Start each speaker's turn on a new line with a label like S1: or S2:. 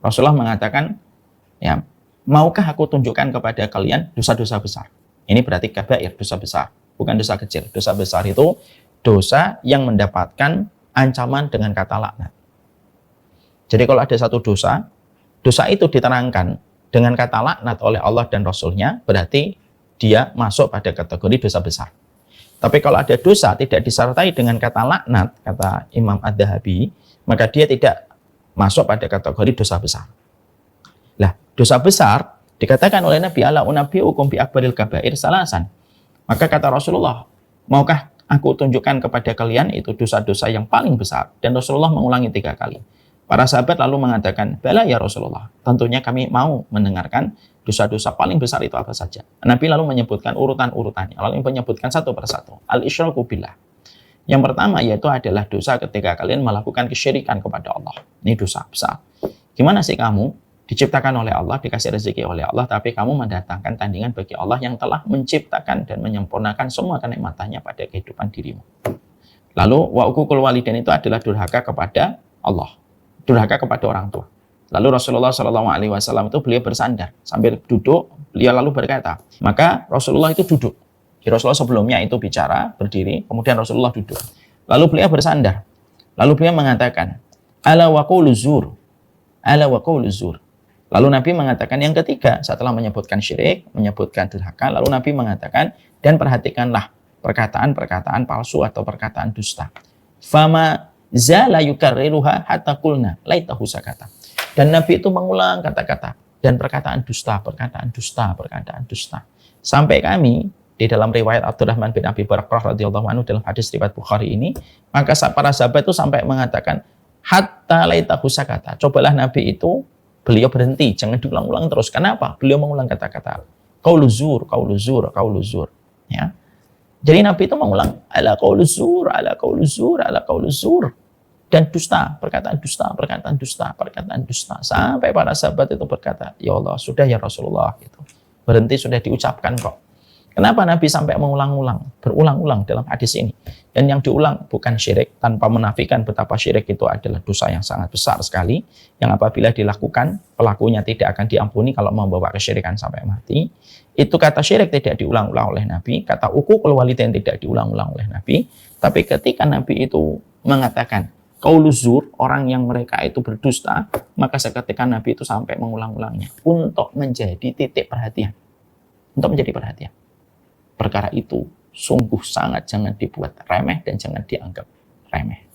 S1: Rasulullah mengatakan, ya, maukah aku tunjukkan kepada kalian dosa-dosa besar? Ini berarti kabair, dosa besar, bukan dosa kecil. Dosa besar itu dosa yang mendapatkan ancaman dengan kata laknat. Jadi kalau ada satu dosa, dosa itu diterangkan dengan kata laknat oleh Allah dan Rasulnya, berarti dia masuk pada kategori dosa besar. Tapi kalau ada dosa tidak disertai dengan kata laknat, kata Imam Ad-Dhahabi, maka dia tidak masuk pada kategori dosa besar. Lah, dosa besar dikatakan oleh Nabi, ala unabbiukum bi akbaril kabair salasan. Maka kata Rasulullah, maukah aku tunjukkan kepada kalian itu dosa-dosa yang paling besar? Dan Rasulullah mengulangi 3 kali. Para sahabat lalu mengatakan, bala ya Rasulullah, tentunya kami mau mendengarkan dosa-dosa paling besar itu apa saja. Nabi lalu menyebutkan urutan-urutannya, lalu menyebutkan satu persatu. Al-isyraku billah. Yang pertama yaitu adalah dosa ketika kalian melakukan kesyirikan kepada Allah. Ini dosa besar. Gimana sih kamu diciptakan oleh Allah, dikasih rezeki oleh Allah, tapi kamu mendatangkan tandingan bagi Allah yang telah menciptakan dan menyempurnakan semua kenikmatannya pada kehidupan dirimu. Lalu wa uququl walidain itu adalah durhaka kepada Allah, durhaka kepada orang tua. Lalu Rasulullah SAW itu beliau bersandar sambil duduk, beliau lalu berkata, maka Rasulullah itu duduk. Rasulullah sebelumnya itu bicara, berdiri, kemudian Rasulullah duduk. Lalu beliau bersandar. Lalu beliau mengatakan, ala wa qawlu zur, ala wa qawlu zur. Lalu Nabi mengatakan yang ketiga, setelah menyebutkan syirik, menyebutkan durhaka, lalu Nabi mengatakan, dan perhatikanlah perkataan-perkataan palsu atau perkataan dusta. Fama zala yukarriruha hatta qulna laitahu sakata. Dan Nabi itu mengulang kata-kata dan perkataan dusta, perkataan dusta, perkataan dusta. Sampai kami di dalam riwayat Abdurrahman bin Abi Bakrah radhiyallahu anhu dalam hadis riwayat Bukhari ini, maka para sahabat itu sampai mengatakan hatta laitahu sakata. Cobalah Nabi itu beliau berhenti, jangan diulang-ulang terus. Kenapa? Beliau mengulang kata-kata qaulu zur, qaulu zur, qaulu zur. Ya. Jadi Nabi itu mengulang ala qaulu zur, ala qaulu zur, ala qaulu zur. Dan dusta, perkataan dusta, perkataan dusta, perkataan dusta. Sampai para sahabat itu berkata, ya Allah, sudah ya Rasulullah. Gitu. Berhenti sudah diucapkan kok. Kenapa Nabi sampai mengulang-ulang, berulang-ulang dalam hadis ini? Dan yang diulang bukan syirik, tanpa menafikan betapa syirik itu adalah dosa yang sangat besar sekali, yang apabila dilakukan, pelakunya tidak akan diampuni kalau membawa kesyirikan sampai mati. Itu kata syirik tidak diulang-ulang oleh Nabi, kata uququl walidain tidak diulang-ulang oleh Nabi, tapi ketika Nabi itu mengatakan, qaulu zur, orang yang mereka itu berdusta, maka seketika Nabi itu sampai mengulang-ulangnya untuk menjadi titik perhatian. Untuk menjadi perhatian. Perkara itu sungguh sangat jangan dibuat remeh dan jangan dianggap remeh.